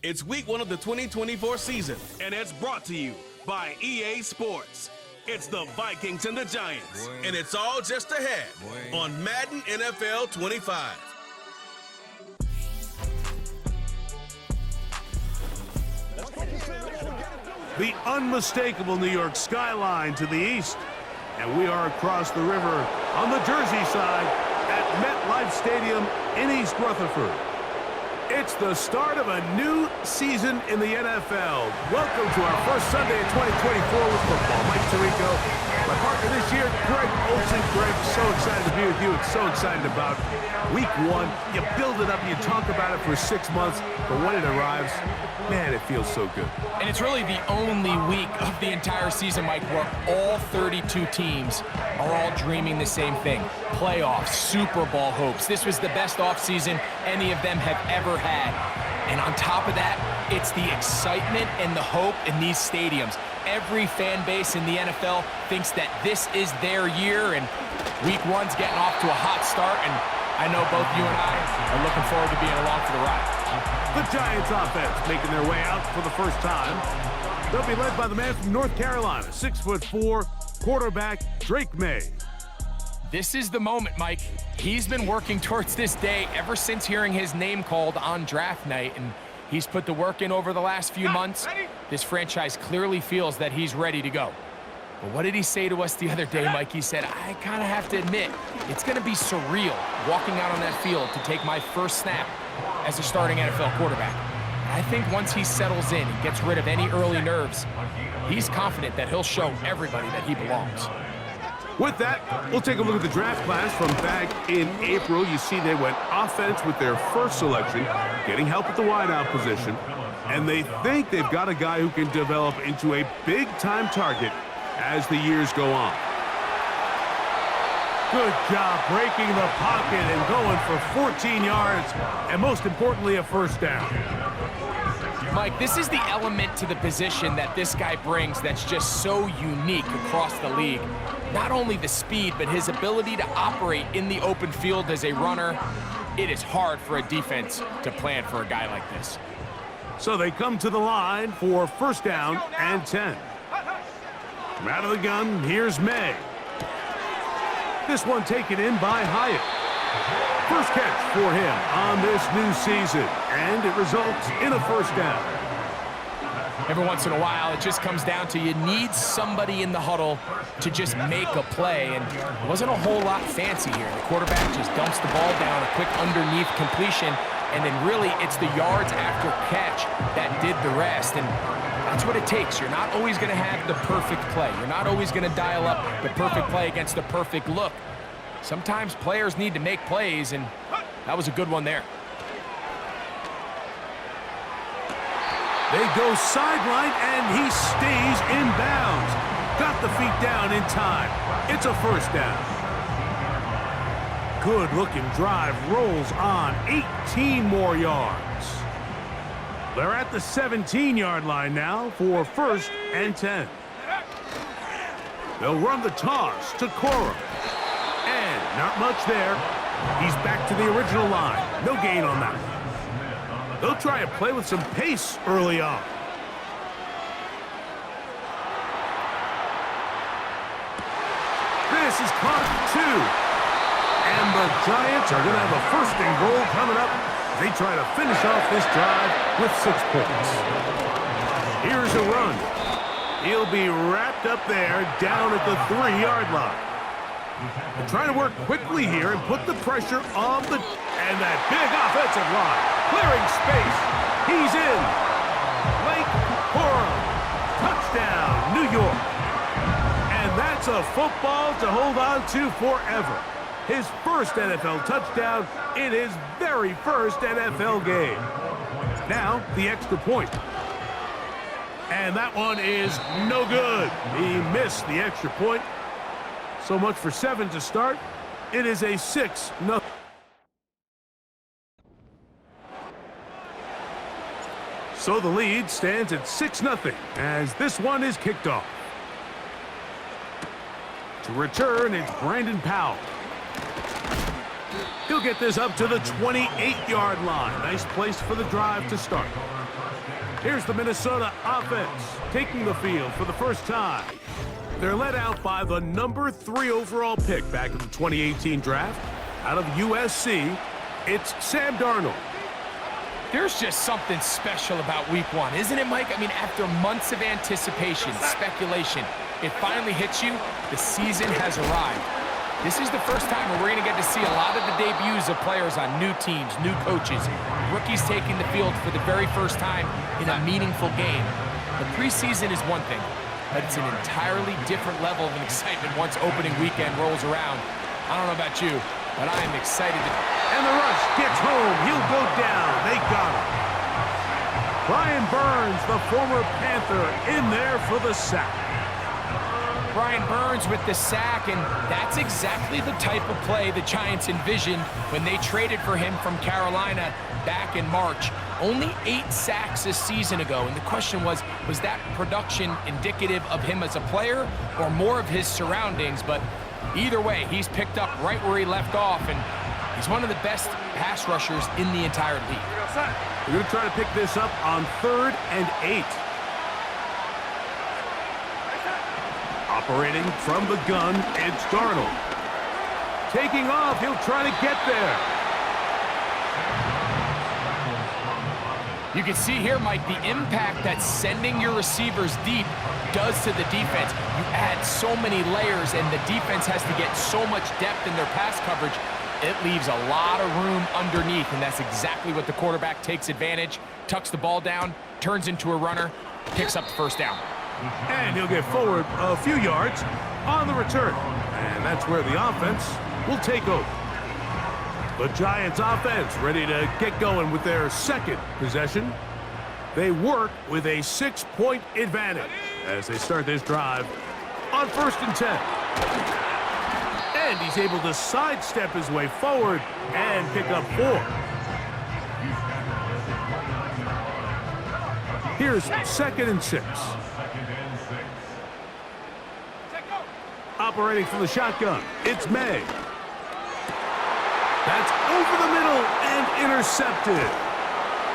It's week 1 of the 2024 season, and it's brought to you by EA Sports. It's the Vikings and the Giants, and it's all just ahead on Madden NFL 25. The unmistakable New York skyline to the east, and we are across the river on the Jersey side at MetLife Stadium in East Rutherford. It's the start of a new season in the NFL. Welcome to our first Sunday in 2024 with football. Mike Tirico, my partner this year, Greg Olsen. Greg, so excited to be with you. It's so excited about week 1. You build it up, you talk about it for 6 months, but when it arrives, man, it feels so good. And it's really the only week of the entire season, Mike, where all 32 teams are all dreaming the same thing. Playoffs, Super Bowl hopes. This was the best offseason any of them have ever had. And on top of that, it's the excitement and the hope in these stadiums. Every fan base in the NFL thinks that this is their year, and week 1's getting off to a hot start, and I know both you and I are looking forward to being along for the ride. The Giants offense making their way out for the first time. They'll be led by the man from North Carolina, 6'4", quarterback Drake May. This is the moment, Mike. He's been working towards this day ever since hearing his name called on draft night, and he's put the work in over the last few months. This franchise clearly feels that he's ready to go. But what did he say to us the other day, Mike? He said, I kind of have to admit, it's going to be surreal walking out on that field to take my first snap as a starting NFL quarterback. And I think once he settles in and gets rid of any early nerves, he's confident that he'll show everybody that he belongs. With that, we'll take a look at the draft class from back in April. You see they went offense with their first selection, getting help at the wideout position, and they think they've got a guy who can develop into a big-time target as the years go on. Good job breaking the pocket and going for 14 yards, and most importantly, a first down. Mike, this is the element to the position that this guy brings that's just so unique across the league. Not only the speed, but his ability to operate in the open field as a runner. It is hard for a defense to plan for a guy like this. So they come to the line for first down and 10. From out of the gun, here's May. This one taken in by Hyatt. First catch for him on this new season, and it results in a first down. Every once in a while, it just comes down to you need somebody in the huddle to just make a play, and it wasn't a whole lot fancy here. The quarterback just dumps the ball down, a quick underneath completion, and then really it's the yards after catch that did the rest, and that's what it takes. You're not always going to have the perfect play. You're not always going to dial up the perfect play against the perfect look. Sometimes players need to make plays, and that was a good one there. They go sideline, and he stays in bounds. Got the feet down in time. It's a first down. Good-looking drive rolls on 18 more yards. They're at the 17-yard line now for first and 10. They'll run the toss to Cora. And not much there. He's back to the original line. No gain on that one. They'll try and play with some pace early on. This is caught at 2. And the Giants are going to have a first and goal coming up. They try to finish off this drive with 6 points. Here's a run. He'll be wrapped up there down at the 3-yard line. They're trying to work quickly here and put the pressure on the... And that big offensive line. Clearing space. He's in. Blake Corum. Touchdown, New York. And that's a football to hold on to forever. His first NFL touchdown in his very first NFL game. Now, the extra point. And that one is no good. He missed the extra point. So much for 7 to start. It is a 6-0. So the lead stands at 6-0 as this one is kicked off. To return, it's Brandon Powell. He'll get this up to the 28-yard line. Nice place for the drive to start. Here's the Minnesota offense taking the field for the first time. They're led out by the number 3 overall pick back in the 2018 draft. Out of USC, it's Sam Darnold. There's just something special about week 1, isn't it, Mike? I mean, after months of anticipation, speculation, it finally hits you. The season has arrived. This is the first time where we're going to get to see a lot of the debuts of players on new teams, new coaches, rookies taking the field for the very first time in a meaningful game. The preseason is one thing, but it's an entirely different level of excitement once opening weekend rolls around. I don't know about you, but I am excited. And the rush gets home. He'll go down. They got him. Brian Burns, the former Panther, in there for the sack. Brian Burns with the sack, and that's exactly the type of play the Giants envisioned when they traded for him from Carolina back in March. Only 8 sacks a season ago, and the question was that production indicative of him as a player or more of his surroundings? But either way, he's picked up right where he left off, and he's one of the best pass rushers in the entire league. We're going to try to pick this up on 3rd and 8. Operating from the gun, it's Darnold. Taking off, he'll try to get there. You can see here, Mike, the impact that sending your receivers deep does to the defense. You add so many layers, and the defense has to get so much depth in their pass coverage. It leaves a lot of room underneath, and that's exactly what the quarterback takes advantage, tucks the ball down, turns into a runner, picks up the first down. And he'll get forward a few yards on the return. And that's where the offense will take over. The Giants offense ready to get going with their second possession. They work with a 6-point advantage as they start this drive on 1st and 10. And he's able to sidestep his way forward and pick up 4. Here's 2nd and 6. Operating from the shotgun, it's May. That's over the middle and intercepted.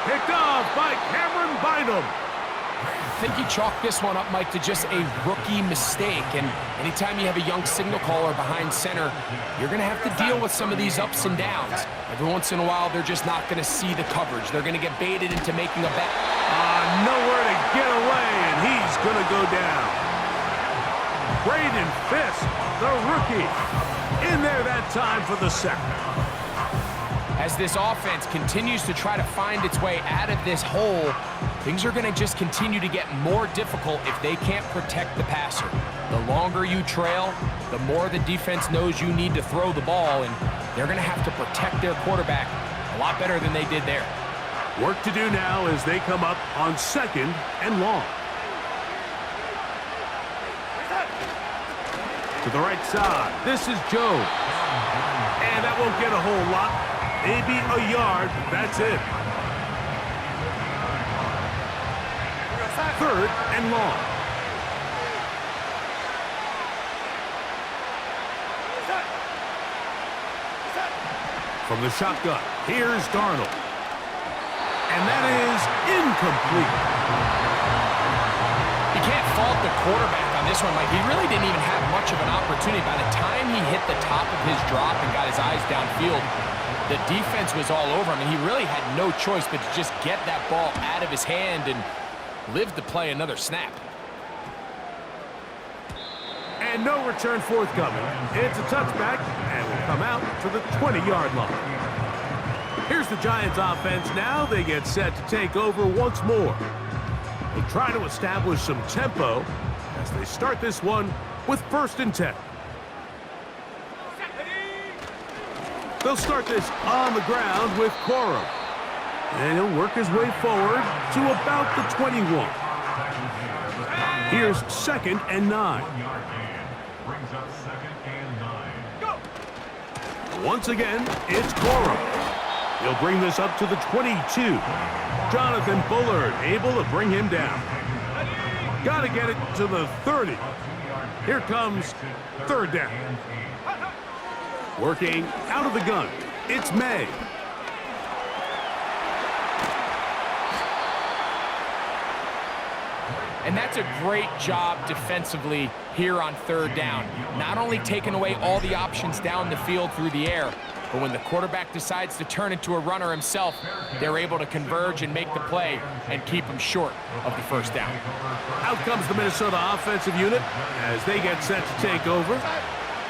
Picked off by Cameron Bynum. I think you chalk this one up, Mike, to just a rookie mistake. And anytime you have a young signal caller behind center, you're going to have to deal with some of these ups and downs. Every once in a while, they're just not going to see the coverage. They're going to get baited into making a bet. Nowhere to get away, and he's going to go down. Braden Fisk, the rookie, in there that time for the sack. As this offense continues to try to find its way out of this hole, things are going to just continue to get more difficult if they can't protect the passer. The longer you trail, the more the defense knows you need to throw the ball, and they're going to have to protect their quarterback a lot better than they did there. Work to do now as they come up on 2nd and long. To the right side, this is Jones. And that won't get a whole lot. Maybe a yard, that's it. 3rd and long. From the shotgun, here's Darnold. And that is incomplete. You can't fault the quarterback on this one, Mike. He really didn't even have much of an opportunity. By the time he hit the top of his drop and got his eyes downfield, the defense was all over him, and he really had no choice but to just get that ball out of his hand and live to play another snap. And no return forthcoming. It's a touchback, and will come out to the 20-yard line. Here's the Giants offense now. They get set to take over once more. They try to establish some tempo as they start this one with 1st and 10. They'll start this on the ground with Corum. And he'll work his way forward to about the 21. Here's 2nd and 9. Once again, it's Corum. He'll bring this up to the 22. Jonathan Bullard able to bring him down. Got to get it to the 30. Here comes 3rd down. Working out of the gun, it's May. And that's a great job defensively here on third down. Not only taking away all the options down the field through the air, but when the quarterback decides to turn into a runner himself, they're able to converge and make the play and keep him short of the first down. Out comes the Minnesota offensive unit as they get set to take over.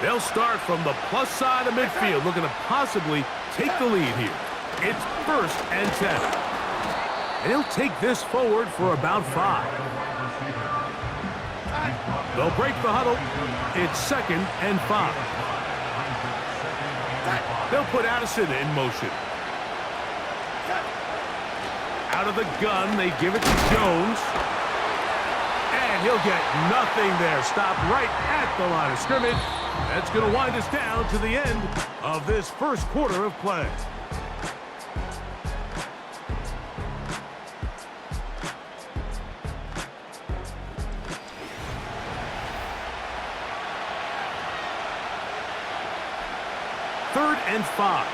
They'll start from the plus side of midfield, looking to possibly take the lead here. It's 1st and 10. And he'll take this forward for about 5. They'll break the huddle. It's 2nd and 5. They'll put Addison in motion. Out of the gun, they give it to Jones. And he'll get nothing there. Stopped right at the line of scrimmage. That's going to wind us down to the end of this first quarter of play. Third and 5.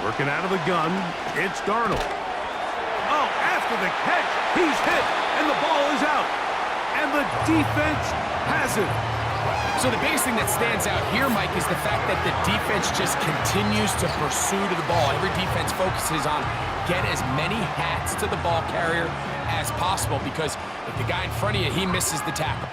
Working out of the gun, it's Darnold. Oh, after the catch, he's hit, and the ball is out. And the defense has it. So the biggest thing that stands out here, Mike, is the fact that the defense just continues to pursue to the ball. Every defense focuses on get as many hats to the ball carrier as possible, because if the guy in front of you, he misses the tackle.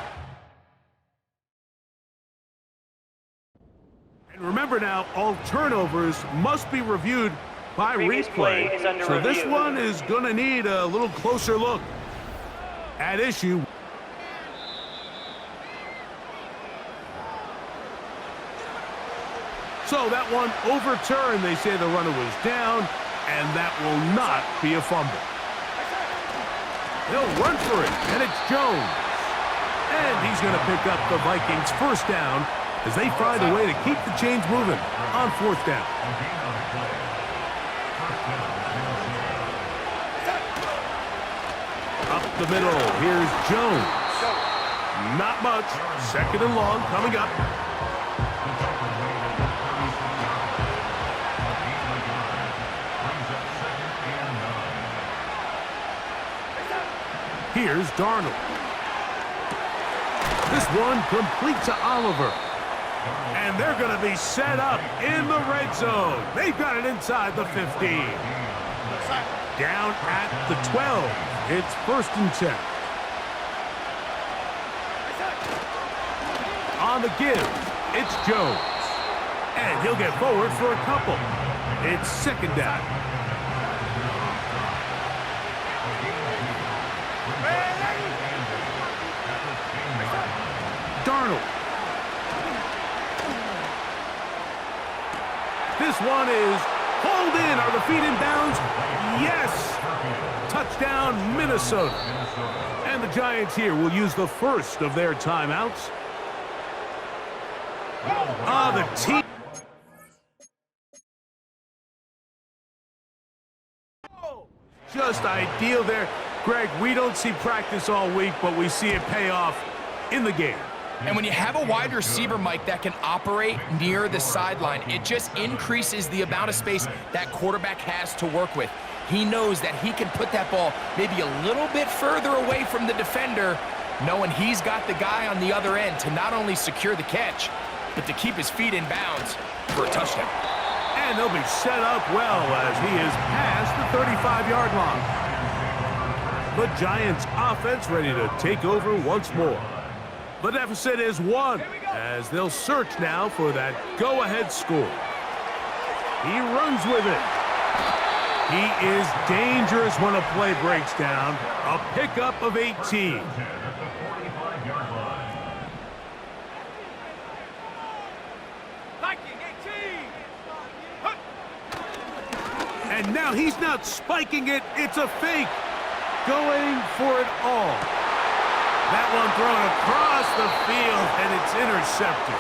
And remember now, all turnovers must be reviewed by replay. So this one is going to need a little closer look. At issue. So that one overturned. They say the runner was down, and that will not be a fumble. He'll run for it, and it's Jones. And he's going to pick up the Vikings' first down as they find a way to keep the chains moving on 4th down. Up the middle, here's Jones. Not much. 2nd and long coming up. Here's Darnold. This one complete to Oliver. And they're going to be set up in the red zone. They've got it inside the 15. Down at the 12. It's 1st and 10. On the give, it's Jones. And he'll get forward for a couple. It's 2nd down. Darnold. This one is hauled in. Are the feet in bounds? Yes! Touchdown, Minnesota. And the Giants here will use the first of their timeouts. The team. Just ideal there. Greg, we don't see practice all week, but we see it pay off in the game. And when you have a wide receiver, Mike, that can operate near the sideline, it just increases the amount of space that quarterback has to work with. He knows that he can put that ball maybe a little bit further away from the defender, knowing he's got the guy on the other end to not only secure the catch, but to keep his feet in bounds for a touchdown. And they'll be set up well as he is past the 35-yard line. The Giants offense ready to take over once more. The deficit is 1 as they'll search now for that go-ahead score. He runs with it. He is dangerous when a play breaks down. A pickup of 18. And now he's not spiking it. It's a fake. Going for it all. That one thrown across the field, and it's intercepted.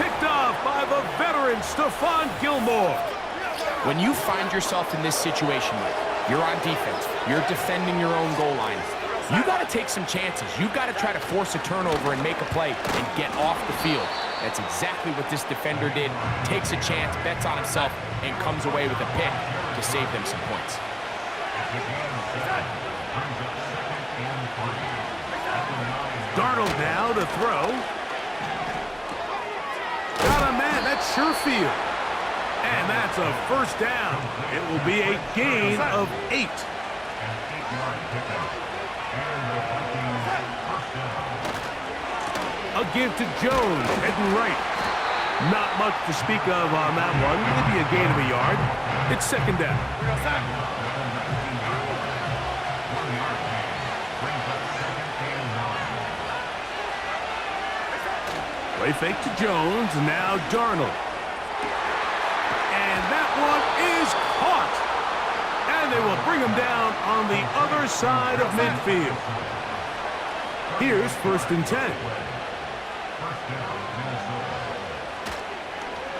Picked off by the veteran, Stephon Gilmore. When you find yourself in this situation, you're on defense, you're defending your own goal line, You got to take some chances. You've got to try to force a turnover and make a play and get off the field. That's exactly what this defender did. Takes a chance, bets on himself, and comes away with a pick to save them some points. Darnold now to throw. Got a man, that's Sherfield. And that's a first down. It will be a gain of 8. A give to Jones, heading right. Not much to speak of on that one. Maybe a gain of a yard. It's second down. Play fake to Jones, now Darnold. And that one is caught. And they will bring him down on the other side of midfield. Here's 1st and 10.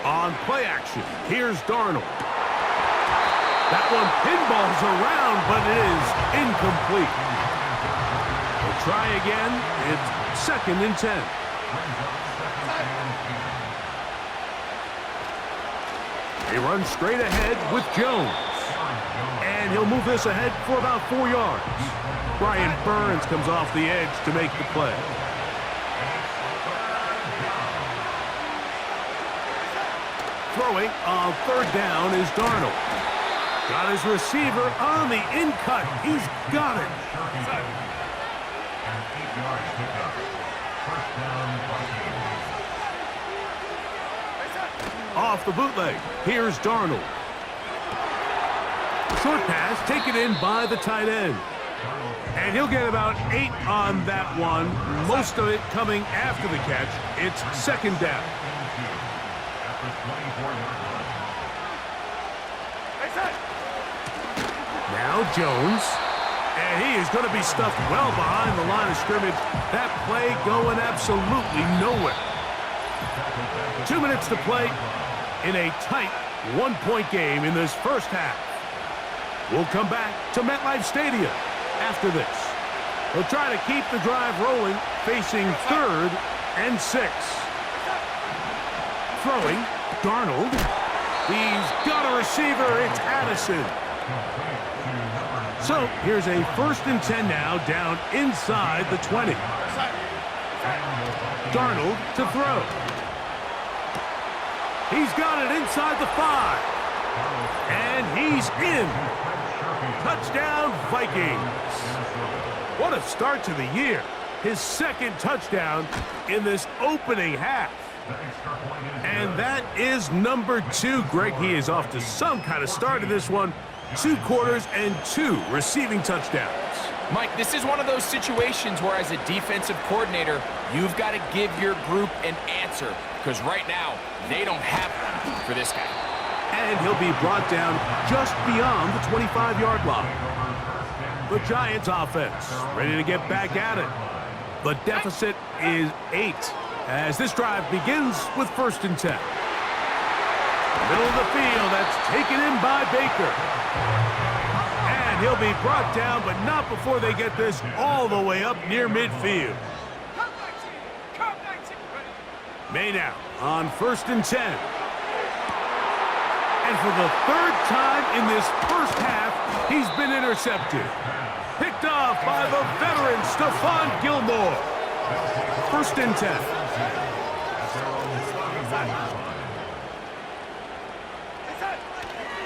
On play action, here's Darnold. That one pinballs around, but it is incomplete. We'll try again. It's 2nd and 10. They run straight ahead with Jones. And he'll move this ahead for about 4 yards. Brian Burns comes off the edge to make the play. Throwing on 3rd down is Darnold. Got his receiver on the in-cut. He's got it. Off the bootleg, here's Darnold. Short pass taken in by the tight end. And he'll get about 8 on that one, most of it coming after the catch. It's 2nd down. Now Jones. And he is going to be stuffed well behind the line of scrimmage. That play going absolutely nowhere. 2 minutes to play in a tight 1-point game in this first half. We'll come back to MetLife Stadium after this. They'll try to keep the drive rolling, facing 3rd and 6. Throwing, Darnold. He's got a receiver, it's Addison. So here's a 1st and 10 now, down inside the 20. Darnold to throw. He's got it inside the 5. And he's in. Touchdown, Vikings. What a start to the year. His 2nd touchdown in this opening half. And that is number 2. Greg, he is off to some kind of start in this one. 2 quarters and 2 receiving touchdowns. Mike, this is one of those situations where as a defensive coordinator, you've got to give your group an answer. Because right now, they don't have one for this guy. And he'll be brought down just beyond the 25-yard line. The Giants offense ready to get back at it. The deficit is 8 as this drive begins with 1st and 10. Middle of the field, that's taken in by Baker. And he'll be brought down, but not before they get this all the way up near midfield. May now on 1st and 10. And for the 3rd time in this first half, he's been intercepted. Picked off by the veteran Stephon Gilmore. 1st and 10.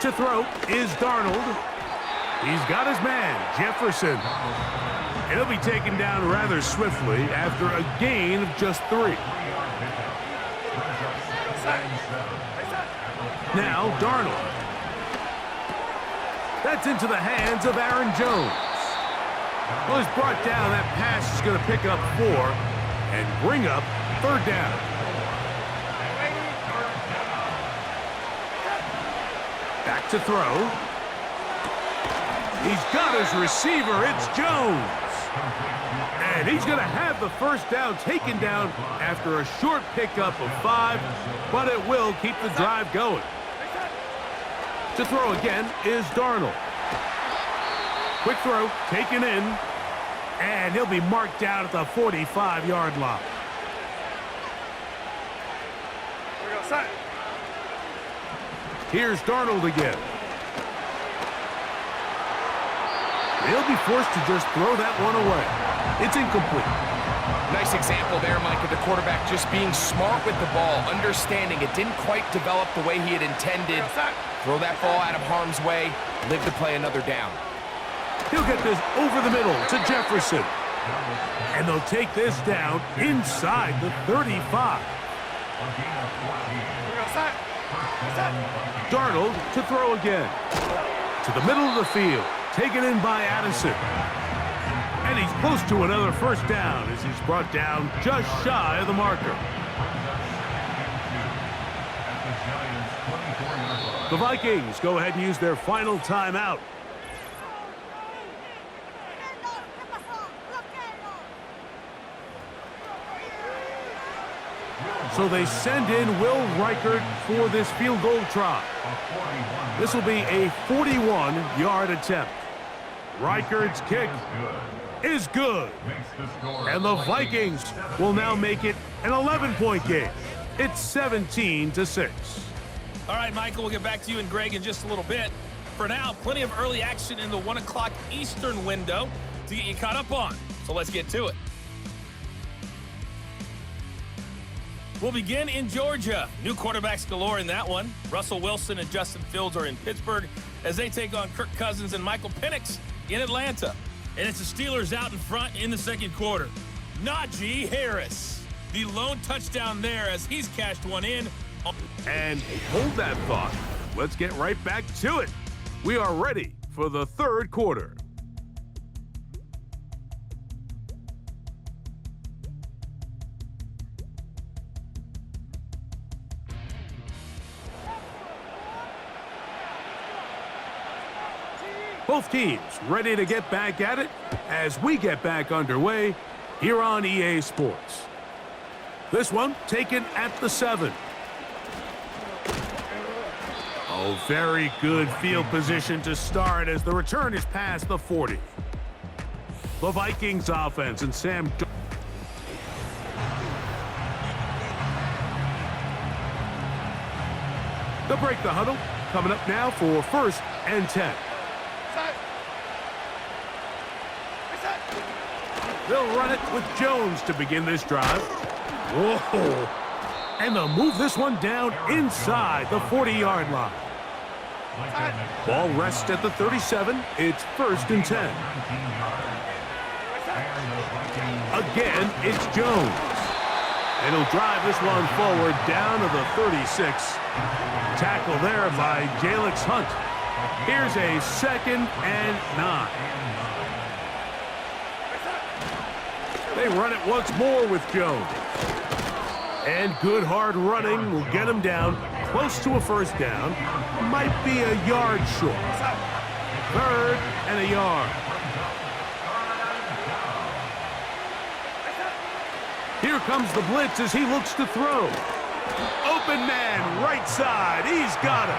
To throw is Darnold. He's got his man, Jefferson. And he'll be taken down rather swiftly after a gain of just 3. Now Darnold. That's into the hands of Aaron Jones. Well, he's brought down. That pass is going to pick up 4 and bring up 3rd down. Back to throw. He's got his receiver. It's Jones. And he's going to have the 1st down taken down after a short pickup of 5, but it will keep the drive going. To throw again is Darnold. Quick throw taken in. And he'll be marked down at the 45-yard line. Here's Darnold again. He'll be forced to just throw that one away. It's incomplete. Nice example there, Mike, of the quarterback just being smart with the ball, understanding it didn't quite develop the way he had intended. Throw that ball out of harm's way, live to play another down. He'll get this over the middle to Jefferson. And they'll take this down inside the 35. Darnold to throw again. To the middle of the field. Taken in by Addison. And he's close to another first down as he's brought down just shy of the marker. The Vikings go ahead and use their final timeout. So they send in Will Reichert for this field goal try. This will be a 41-yard attempt. Reichert's kick is good. And the Vikings will now make it an 11-point game. It's 17-6. All right, Michael, we'll get back to you and Greg in just a little bit. For now, plenty of early action in the 1 o'clock Eastern window to get you caught up on. So let's get to it. We'll begin in Georgia. New quarterbacks galore in that one. Russell Wilson and Justin Fields are in Pittsburgh as they take on Kirk Cousins and Michael Penix in Atlanta. And it's the Steelers out in front in the second quarter. Najee Harris, the lone touchdown there as he's cashed one in. And hold that thought. Let's get right back to it. We are ready for the third quarter. Both teams ready to get back at it as we get back underway here on EA Sports. This one taken at the 7. Oh, very good field position to start as the return is past the 40. The Vikings offense and Sam. They'll break the huddle. Coming up now for 1st and 10. They'll run it with Jones to begin this drive. Whoa. And they'll move this one down inside the 40-yard line. Ball rests at the 37. It's 1st and 10. Again, it's Jones. And he'll drive this one forward down to the 36. Tackle there by Jalix Hunt. Here's a 2nd and 9. They run it once more with Jones. And good hard running will get him down close to a first down. Might be a yard short. 3rd and a yard. Here comes the blitz as he looks to throw. Open man, right side. He's got him.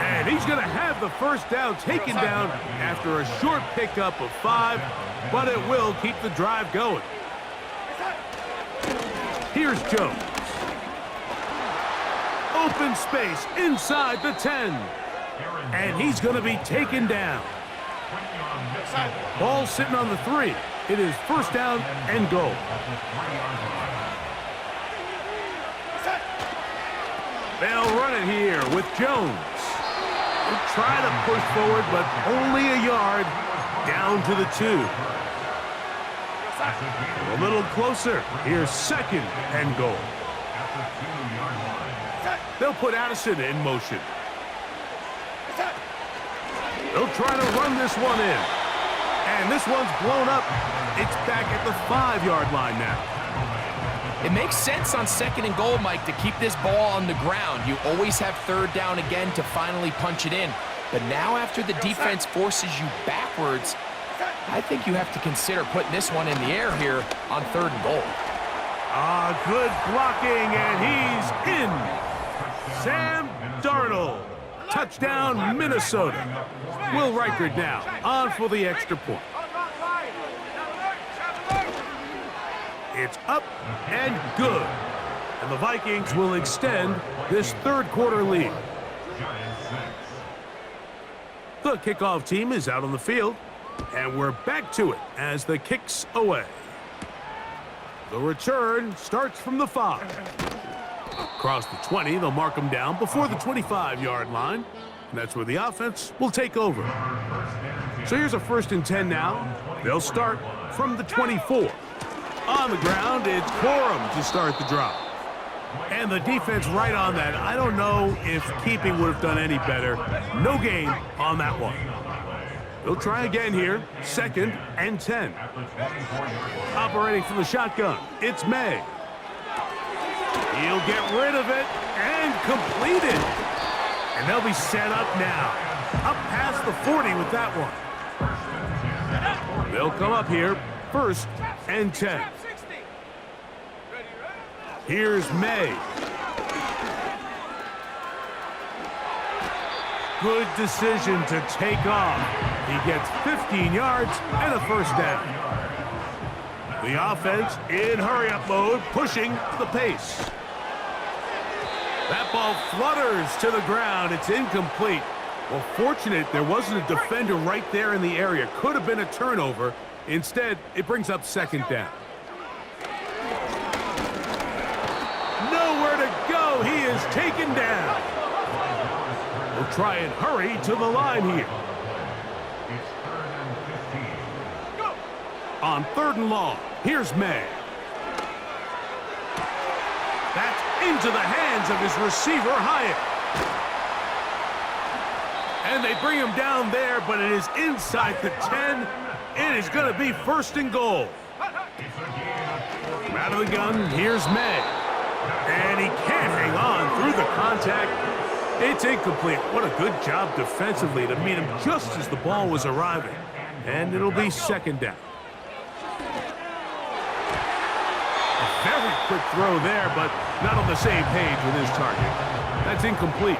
And he's going to have the first down taken down after a short pickup of 5, but it will keep the drive going. Here's Jones. Open space inside the 10. And he's going to be taken down. Ball sitting on the 3. It is 1st down and goal. They'll run it here with Jones. They'll try to push forward, but only a yard down to the 2. A little closer. Here's 2nd and goal. They'll put Addison in motion. They'll try to run this one in. And this one's blown up. It's back at the 5-yard line now. It makes sense on 2nd and goal, Mike, to keep this ball on the ground. You always have 3rd down again to finally punch it in. But now after the defense forces you backwards, I think you have to consider putting this one in the air here on 3rd and goal. Good blocking, and he's in. Sam Darnold. Touchdown, Minnesota. Will Reichert now on for the extra point. It's up and good. And the Vikings will extend this third quarter lead. The kickoff team is out on the field, and we're back to it as the kick's away. The return starts from the 5. Across the 20, they'll mark them down before the 25-yard line. And that's where the offense will take over. So here's a 1st and 10 now. They'll start from the 24. On the ground, it's Quorum to start the drive. And the defense right on that. I don't know if keeping would have done any better. No gain on that one. They'll try again here. 2nd and 10. Operating from the shotgun, it's May. He'll get rid of it and complete it. And they'll be set up now. Up past the 40 with that one. They'll come up here. 1st and 10. Here's May. Good decision to take off. He gets 15 yards and a 1st down. The offense in hurry-up mode, pushing the pace. That ball flutters to the ground. It's incomplete. Well, fortunate there wasn't a defender right there in the area. Could have been a turnover. Instead, it brings up 2nd down. Nowhere to go. He is taken down. We'll try and hurry to the line here. On 3rd and long, here's May. That's into the hands of his receiver, Hyatt. And they bring him down there, but it is inside the 10. It is going to be 1st and goal. Out of the gun, here's May. And he can't hang on through the contact. It's incomplete. What a good job defensively to meet him just as the ball was arriving. And it'll be 2nd down. A very quick throw there, but not on the same page with his target. That's incomplete.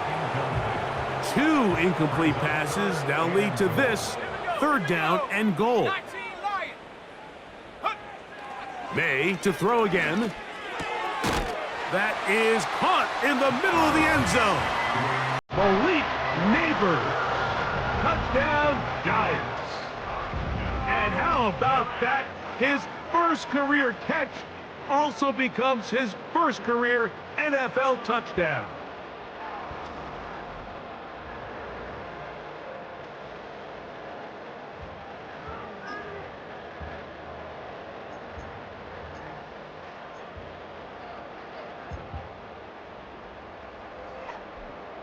2 incomplete passes now lead to this 3rd down and goal. May to throw again. That is caught in the middle of the end zone. Malik Neighbors. Touchdown, Giants. And how about that? His 1st career catch also becomes his 1st career NFL touchdown.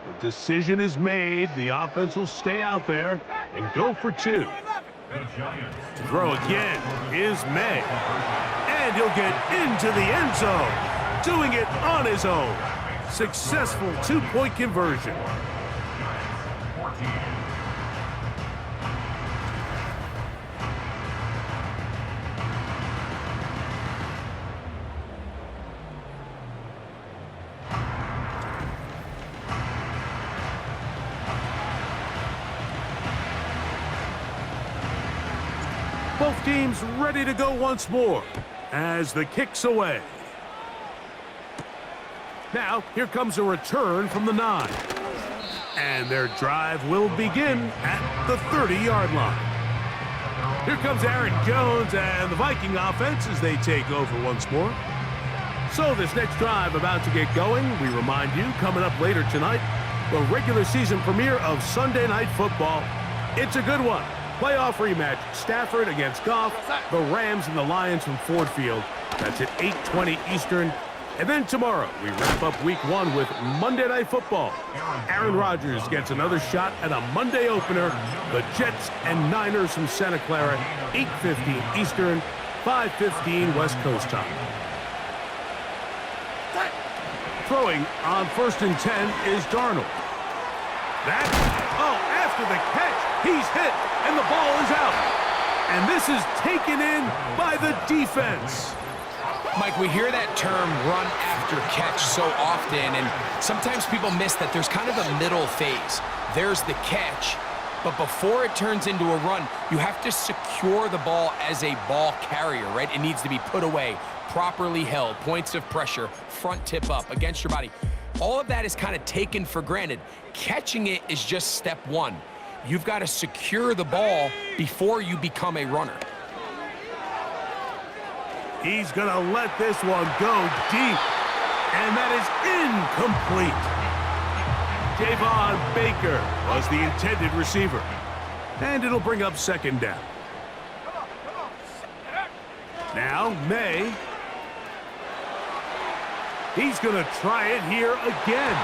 The decision is made. The offense will stay out there and go for 2. To throw again is May. And he'll get into the end zone, doing it on his own. Successful 2-point conversion. Both teams ready to go once more as the kick's away. Now, here comes a return from the 9. And their drive will begin at the 30-yard line. Here comes Aaron Jones and the Viking offense as they take over once more. So this next drive about to get going, we remind you, coming up later tonight, the regular season premiere of Sunday Night Football. It's a good one. Playoff rematch, Stafford against Goff, the Rams and the Lions from Ford Field. That's at 8:20 Eastern. And then tomorrow, we wrap up Week 1 with Monday Night Football. Aaron Rodgers gets another shot at a Monday opener. The Jets and Niners from Santa Clara, 8:15 Eastern, 5:15 West Coast time. Throwing on 1st and 10 is Darnold. After the catch, he's hit, and the ball is out. And this is taken in by the defense. Mike, we hear that term run after catch so often, and sometimes people miss that there's kind of a middle phase. There's the catch, But before it turns into a run, you have to secure the ball as a ball carrier, right? It needs to be put away, properly held, points of pressure, front tip up against your body. All of that is kind of taken for granted. Catching it is just step one. You've got to secure the ball before you become a runner. He's going to let this one go deep. And that is incomplete. Javon Baker was the intended receiver. And it'll bring up second down. Now, May. He's going to try it here again.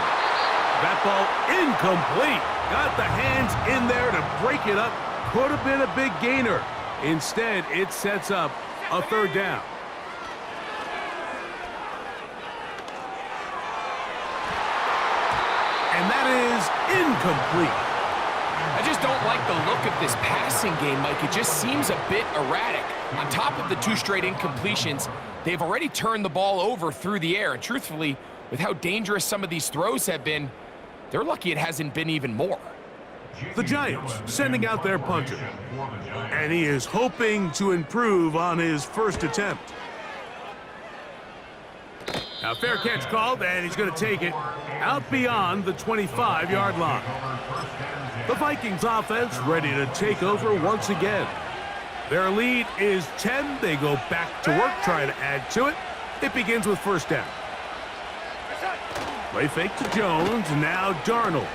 That ball incomplete. Got the hands in there to break it up. Could have been a big gainer. Instead, it sets up a third down. And that is incomplete. I just don't like the look of this passing game, Mike. It just seems a bit erratic. On top of the 2 straight incompletions, they've already turned the ball over through the air. And truthfully, with how dangerous some of these throws have been, they're lucky it hasn't been even more. The Giants sending out their punter. And he is hoping to improve on his first attempt. Now, fair catch called, and he's going to take it out beyond the 25-yard line. The Vikings offense ready to take over once again. Their lead is 10. They go back to work, trying to add to it. It begins with first down. Play fake to Jones, now Darnold.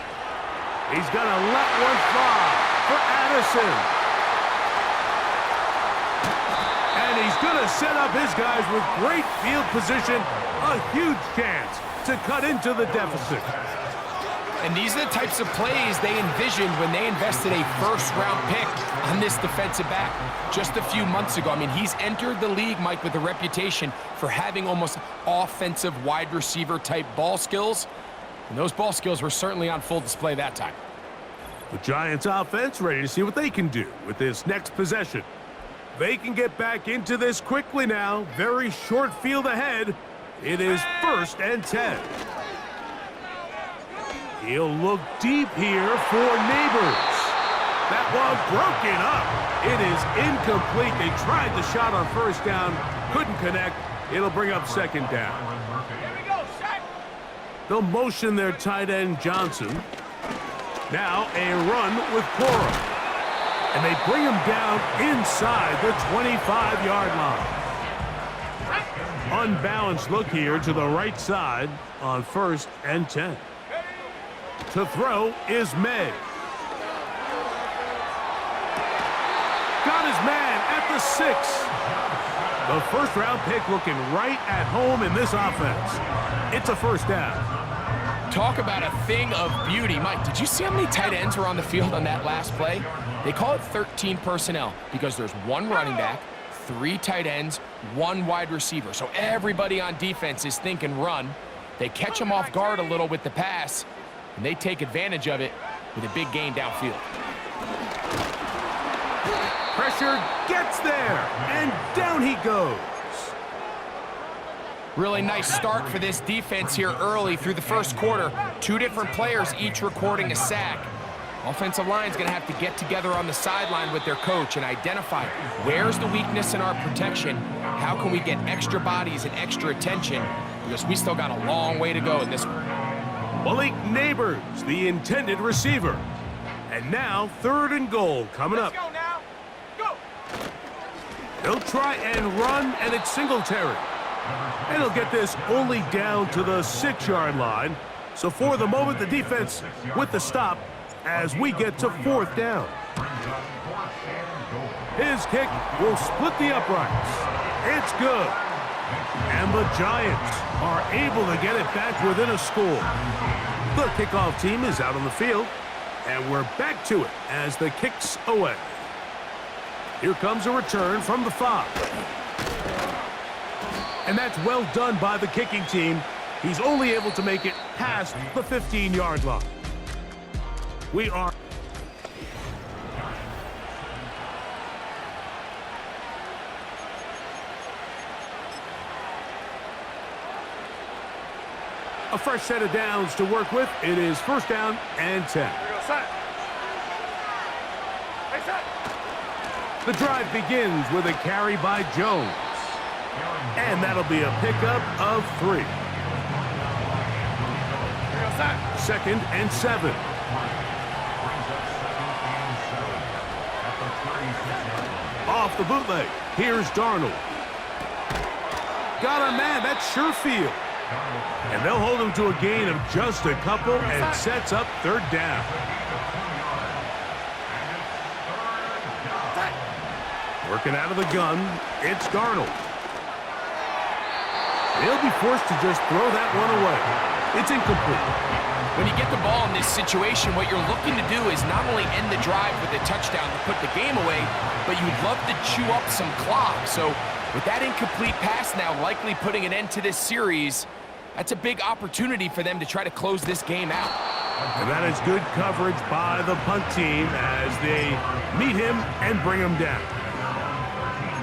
He's going to let one fly for Addison. And he's going to set up his guys with great field position. A huge chance to cut into the deficit. And these are the types of plays they envisioned when they invested a first-round pick on this defensive back just a few months ago. I mean, he's entered the league, Mike, with a reputation for having almost offensive wide receiver type ball skills. And those ball skills were certainly on full display that time. The Giants offense ready to see what they can do with this next possession. They can get back into this quickly now. Very short field ahead. It is 1st and 10. He'll look deep here for Neighbors. That one broken up. It is incomplete. They tried the shot on first down. Couldn't connect. It'll bring up second down. They'll motion their tight end Johnson. Now a run with Cora. And they bring him down inside the 25-yard line. Unbalanced look here to the right side on 1st and 10. To throw is May. Got his man at the 6. The first-round pick looking right at home in this offense. It's a first down. Talk about a thing of beauty. Mike, did you see how many tight ends were on the field on that last play? They call it 13 personnel because there's 1 running back, 3 tight ends, 1 wide receiver. So everybody on defense is thinking run. They catch them off guard a little with the pass, and they take advantage of it with a big gain downfield. Pressure gets there, and down he goes. Really nice start for this defense here early through the first quarter. 2 different players each recording a sack. Offensive line's going to have to get together on the sideline with their coach and identify where's the weakness in our protection, how can we get extra bodies and extra attention, because we still got a long way to go in this one. Malik Neighbors, the intended receiver. And now 3rd and goal coming up. Let's go now. Go. They'll try and run, and it's Singletary. And he'll get this only down to the 6-yard line. So for the moment, the defense with the stop as we get to 4th down. His kick will split the uprights. It's good. And the Giants are able to get it back within a score. The kickoff team is out on the field, and we're back to it as the kick's away. Here comes a return from the 5. And that's well done by the kicking team. He's only able to make it past the 15-yard line. We are... A fresh set of downs to work with. It is 1st down and 10. The drive begins with a carry by Jones. And that'll be a pickup of 3. 2nd and 7. Off the bootleg. Here's Darnold. Got a man. That's Surefield. And they'll hold him to a gain of just a couple and sets up 3rd down. Working out of the gun, it's Darnold. He'll be forced to just throw that one away. It's incomplete. When you get the ball in this situation, what you're looking to do is not only end the drive with a touchdown to put the game away, but you'd love to chew up some clock. So with that incomplete pass now likely putting an end to this series, that's a big opportunity for them to try to close this game out. And that is good coverage by the punt team as they meet him and bring him down.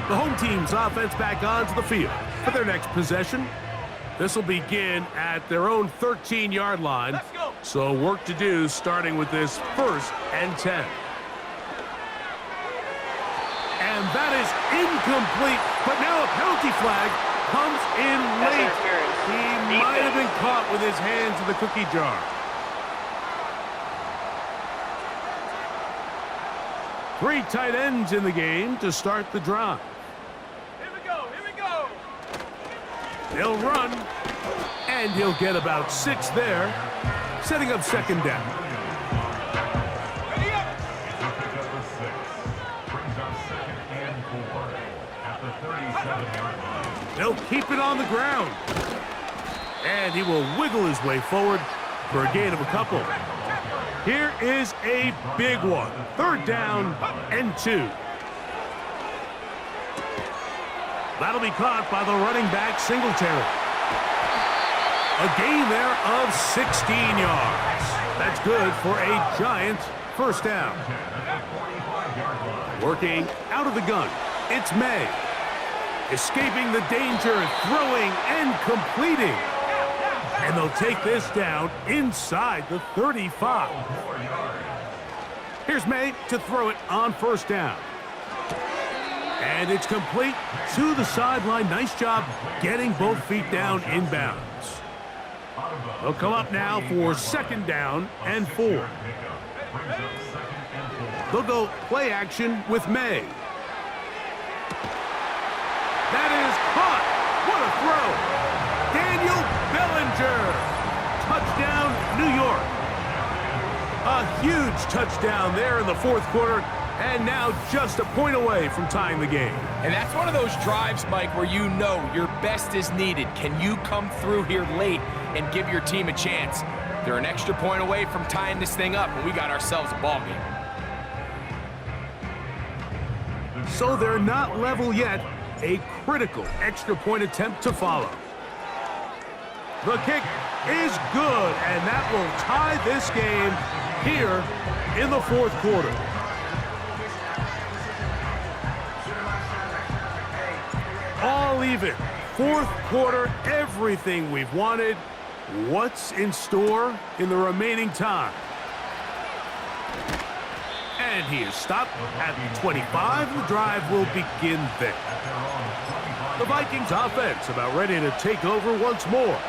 The home team's offense back onto the field for their next possession. This will begin at their own 13-yard line. So work to do starting with this 1st and 10. And that is incomplete, but now a penalty flag comes in late. He might have been caught with his hands in the cookie jar. 3 tight ends in the game to start the drive. Here we go. He'll run, and he'll get about 6 there, setting up 2nd down. Ready up. They'll keep it on the ground. And he will wiggle his way forward for a gain of a couple. Here is a big one. 3rd down and 2. That'll be caught by the running back, Singletary. A gain there of 16 yards. That's good for a Giant 1st down. Working out of the gun, it's May. Escaping the danger, throwing and completing. And they'll take this down inside the 35. Here's May to throw it on 1st down. And it's complete to the sideline. Nice job getting both feet down inbounds. They'll come up now for 2nd down and 4. They'll go play action with May. That is caught. What a throw. Daniel Bellinger. Touchdown, New York. A huge touchdown there in the 4th quarter. And now just a point away from tying the game. And that's one of those drives, Mike, where you know your best is needed. Can you come through here late and give your team a chance? They're an extra point away from tying this thing up, and we got ourselves a ball game. So they're not level yet. A critical extra point attempt to follow. The kick is good, and that will tie this game here in the 4th quarter. All even. 4th quarter, everything we've wanted. What's in store in the remaining time? And he is stopped at 25. The drive will begin there. The Vikings offense about ready to take over once more.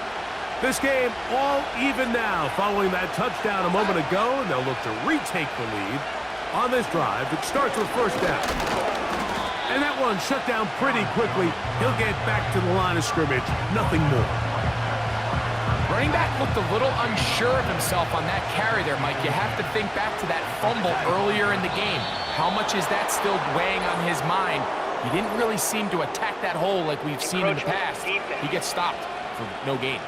This game all even now following that touchdown a moment ago, and they'll look to retake the lead on this drive. It starts with 1st down. And that one shut down pretty quickly. He'll get back to the line of scrimmage. Nothing more. Running back looked a little unsure of himself on that carry there, Mike. You have to think back to that fumble earlier in the game. How much is that still weighing on his mind? He didn't really seem to attack that hole like we've seen in the past. He gets stopped for no gain.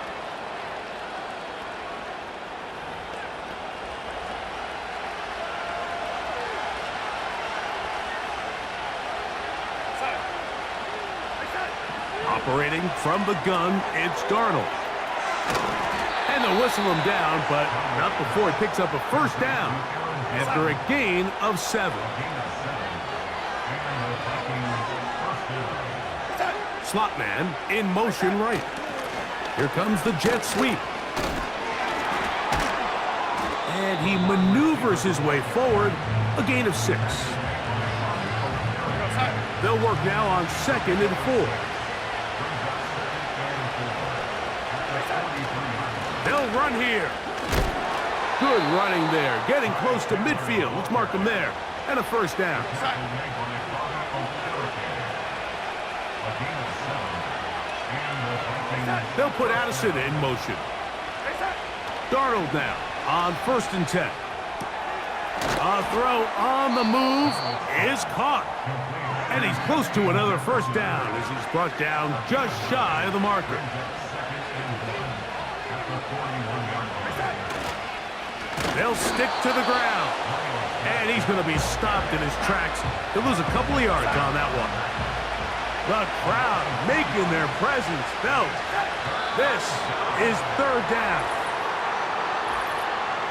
Operating from the gun, it's Darnold. And they'll whistle him down, but not before he picks up a 1st down after a gain of 7. Slot man in motion right. Here comes the jet sweep. And he maneuvers his way forward, a gain of 6. They'll work now on 2nd and 4. They'll run here. Good running there. Getting close to midfield. Let's mark them there. And a first down. They'll put Addison in motion. Darnold now on 1st and 10. A throw on the move is caught. And he's close to another first down as he's brought down just shy of the marker. They'll stick to the ground. And he's going to be stopped in his tracks. He'll lose a couple of yards on that one. The crowd making their presence felt. This is 3rd down.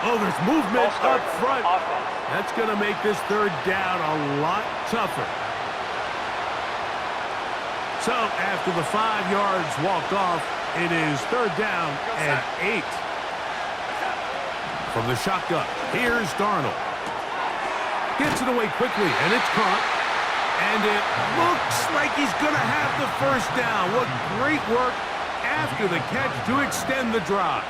Oh, there's movement up front. That's going to make this 3rd down a lot tougher. So after the 5 yards walk off, it is 3rd down and 8. From the shotgun, here's Darnold. Gets it away quickly, and it's caught. And it looks like he's going to have the first down. What great work after the catch to extend the drive.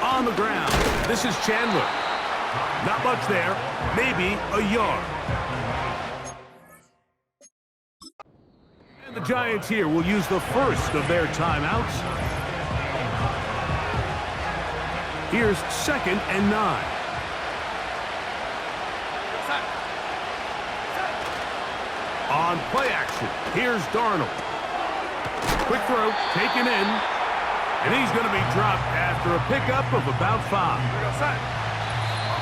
On the ground, this is Chandler. Not much there, maybe a yard. And the Giants here will use the first of their timeouts. Here's 2nd and 9. On play action, here's Darnold. Quick throw, taken in, and he's going to be dropped after a pickup of about 5.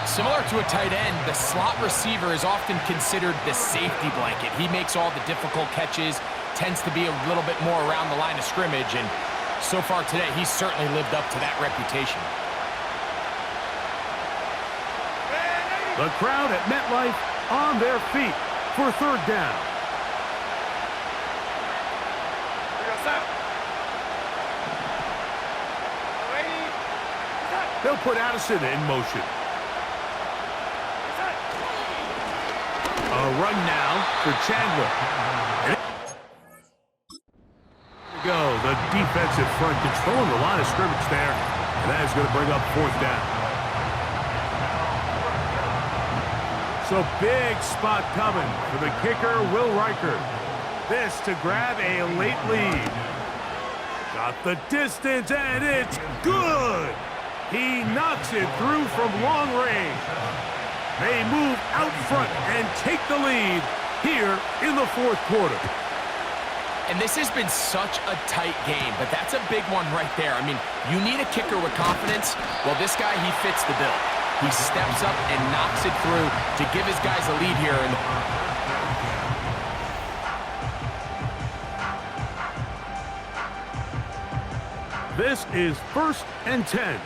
Similar to a tight end, the slot receiver is often considered the safety blanket. He makes all the difficult catches, tends to be a little bit more around the line of scrimmage, and so far today, he's certainly lived up to that reputation. The crowd at MetLife on their feet for 3rd down. They'll put Addison in motion. A run now for Chandler. There we go. The defensive front controlling the line of scrimmage there. And that is going to bring up 4th down. So big spot coming for the kicker, Will Riker. This to grab a late lead. Got the distance, and it's good. He knocks it through from long range. They move out front and take the lead here in the 4th quarter. And this has been such a tight game, but that's a big one right there. I mean, you need a kicker with confidence. Well, this guy, he fits the bill. He steps up and knocks it through to give his guys a lead here. This is 1st and 10.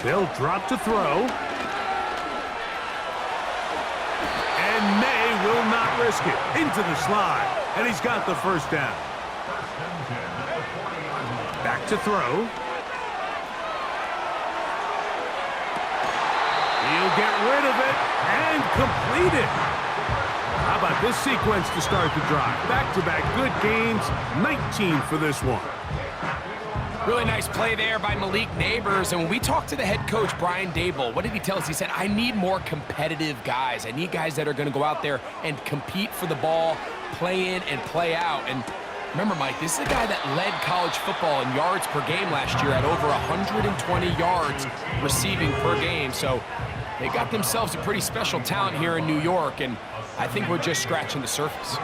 They'll drop to throw. And May will not risk it. Into the slide. And he's got the first down. Back to throw. He'll get rid of it and complete it. How about this sequence to start the drive? Back-to-back good gains, 19 for this one. Really nice play there by Malik Neighbors. And when we talked to the head coach, Brian Dable, what did he tell us? He said, I need more competitive guys. I need guys that are going to go out there and compete for the ball, play in and play out. And remember, Mike, this is a guy that led college football in yards per game last year at over 120 yards receiving per game. So they got themselves a pretty special talent here in New York, and I think we're just scratching the surface.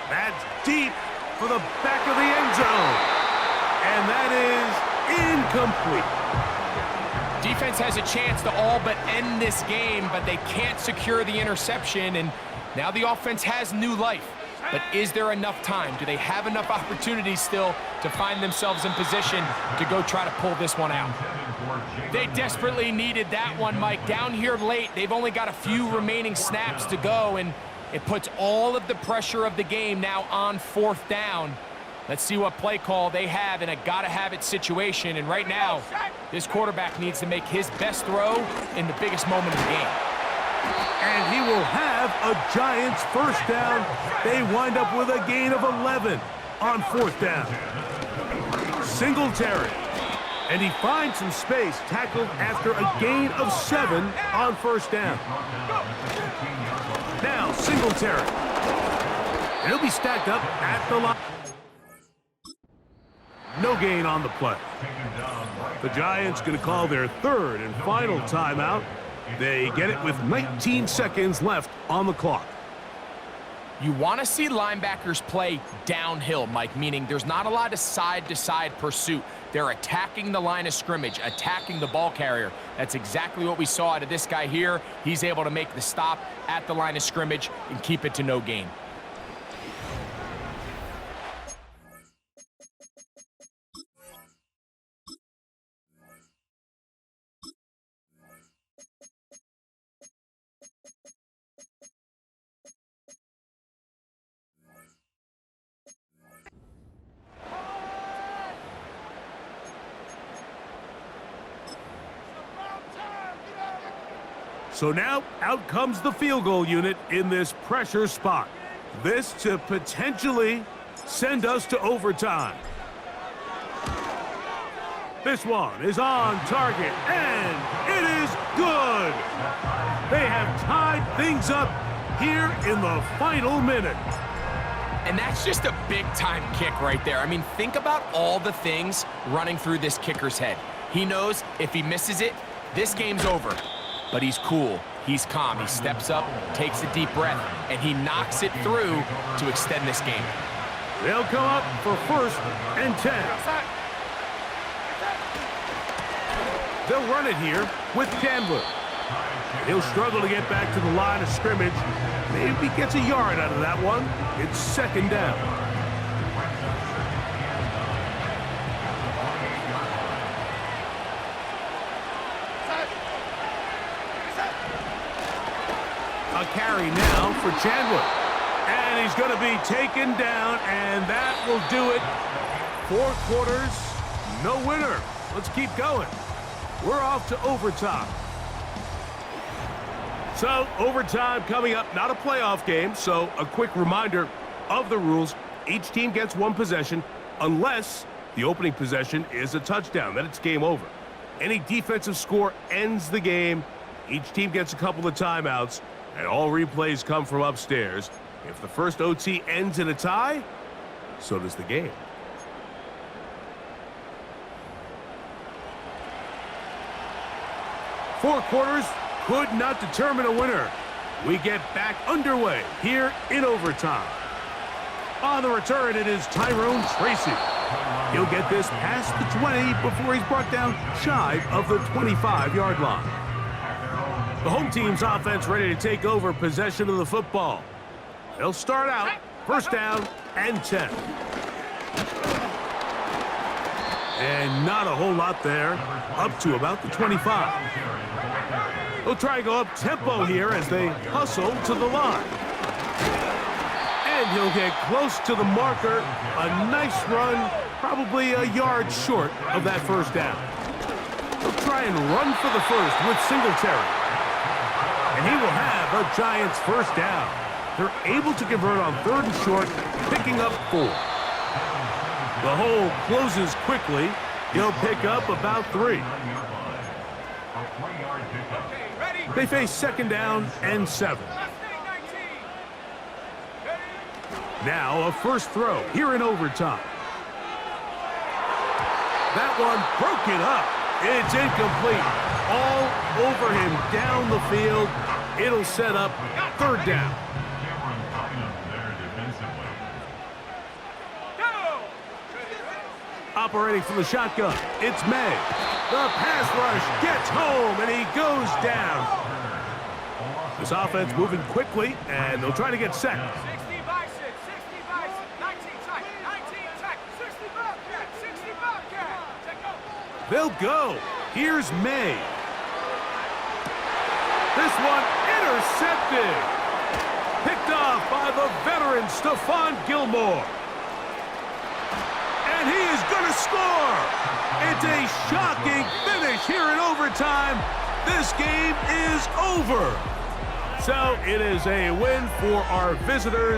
That's deep for the back of the end zone. And that is incomplete. Defense has a chance to all but end this game, but they can't secure the interception, and now the offense has new life. But is there enough time? Do they have enough opportunities still to find themselves in position to go try to pull this one out? They desperately needed that one, Mike. Down here late, they've only got a few remaining snaps to go, and it puts all of the pressure of the game now on 4th down. Let's see what play call they have in a gotta-have-it situation. And right now, this quarterback needs to make his best throw in the biggest moment of the game. And he will have a Giants first down. They wind up with a gain of 11 on fourth down. Singletary. And he finds some space, tackled after a gain of 7 on first down. Now Singletary. And he'll be stacked up at the line. No gain on the play. The Giants going to call their third and final timeout. They get it with 19 seconds left on the clock. You want to see linebackers play downhill, Mike, meaning there's not a lot of side-to-side pursuit. They're attacking the line of scrimmage, attacking the ball carrier. That's exactly what we saw out of this guy here. He's able to make the stop at the line of scrimmage and keep it to no gain. So now, out comes the field goal unit in this pressure spot. This to potentially send us to overtime. This one is on target, and it is good! They have tied things up here in the final minute. And that's just a big-time kick right there. I mean, think about all the things running through this kicker's head. He knows if he misses it, this game's over. But he's cool, he's calm, he steps up, takes a deep breath, and he knocks it through to extend this game. They'll come up for first and 10. They'll run it here with Chandler. He'll struggle to get back to the line of scrimmage. Maybe gets a yard out of that one. It's second down. A carry now for Chandler. And he's going to be taken down, and that will do it. 4 quarters, no winner. Let's keep going. We're off to overtime. So, overtime coming up, not a playoff game, so a quick reminder of the rules. Each team gets 1 possession unless the opening possession is a touchdown. Then it's game over. Any defensive score ends the game. Each team gets a couple of timeouts, and all replays come from upstairs. If the first OT ends in a tie, so does the game. Four quarters could not determine a winner. We get back underway here in overtime. On the return, it is Tyrone Tracy. He'll get this past the 20 before he's brought down shy of the 25-yard line. The home team's offense ready to take over possession of the football. They'll start out first down and 10. And not a whole lot there, up to about the 25. They'll try and go up tempo here as they hustle to the line. And he'll get close to the marker. A nice run, probably a yard short of that first down. They'll try and run for the first with Singletary. And he will have a Giants first down. They're able to convert on 3rd and short, picking up 4. The hole closes quickly. He'll pick up about 3. They face second down and 7. Now a first throw here in overtime. That one broken up. It's incomplete. All over him down the field. It'll set up 3rd down. Operating from the shotgun, it's May. The pass rush gets home, and he goes down. This offense moving quickly, and they'll try to get set. 60 bicep, 60 bicep, 19 tight, 19 tight, 60 bobcat, 60 bobcat. Take go. They'll go. Here's May. This one intercepted. Picked off by the veteran Stephon Gilmore. gonna score! It's a shocking finish here in overtime. This game is over. So it is a win for our visitors.